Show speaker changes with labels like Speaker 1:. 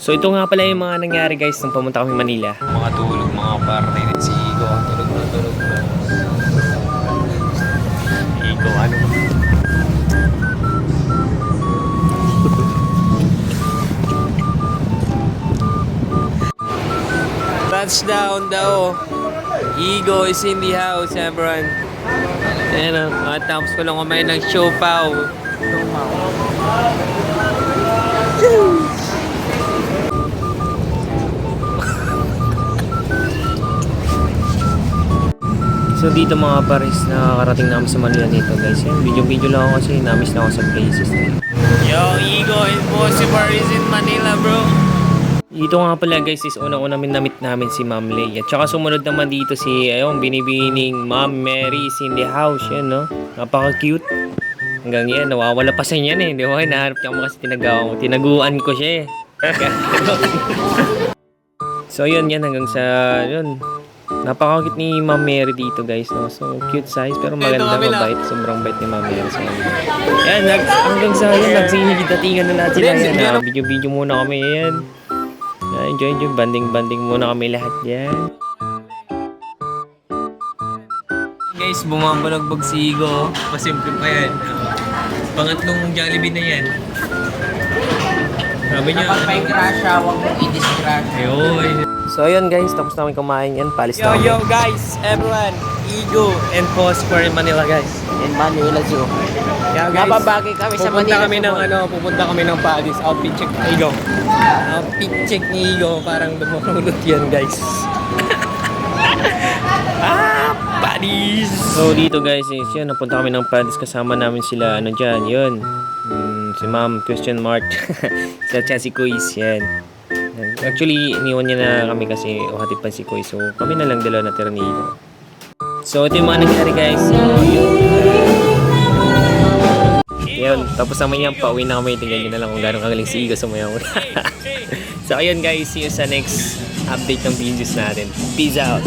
Speaker 1: So ito nga pala yung mga nangyari guys nung pumunta kami Manila. Mga tulog, mga partner. Si Igo, tulog na. Igo, ano? Touchdown daw. Igo is in the house, everyone. Ayan o, tapos ko lang kumain ng siopaw. So dito mga pares, nakakarating na kami sa Manila nito guys. Yan, video lang ako kasi namiss na ako sa places nito. Yo, Igo Impossible is in Manila, bro. Dito nga pala guys is unang-una namit namin si Ma'am Lay. At saka sumunod naman dito si binibining Ma'am Mary is in the house. Yan no, napaka-cute. Hanggang yan, nawawala pa sa yan eh. Di ba? Nahanap niya ako kasi tinaguan ko siya eh. So yun hanggang sa yun. Napaka-cute ni Ma'am Mary dito guys, no? So cute size pero maganda, mabait, sobrang bait ni Ma'am Mary. So, yan, hanggang sa yan, nagsinigit-datingan na lahat sila yan. Video muna kami yan. Enjoy, banding muna kami lahat yan. Guys, bumabalagbag si Igo. Pasimple pa yan. Pangatlong Jollibee na yan. Sabi niya,
Speaker 2: kapag may grasya, huwag mong i-disgrasya.
Speaker 1: ayun. So ayun guys, tapos namin kumain yan. Palis na kami. Yo guys, everyone, Igo and Post for in Manila guys.
Speaker 2: In Manila Zoo.
Speaker 1: Yeah, guys,
Speaker 2: Napabagay kami sa Manila.
Speaker 1: Pupunta kami ng Paris. Outfit check ni Igo. Outfit check ni Igo. Parang dumulot yan guys. Paris! So dito guys, is yun, napunta kami ng Paris. Kasama namin sila, dyan, yun. Si Ma'am, question mark. Si Kuis, yan. Actually, iniwan niya na kami kasi hatid pa si Kuis. So kami na lang dalawa natira ni Igo. So ito yung mga nangyari guys. So, yun, tapos naman yan, pauwi na kami. Tingnan nyo na lang kung gano'ng kagaling si Igo sumayaw. So ayun guys, see you sa next update ng videos natin. Peace out!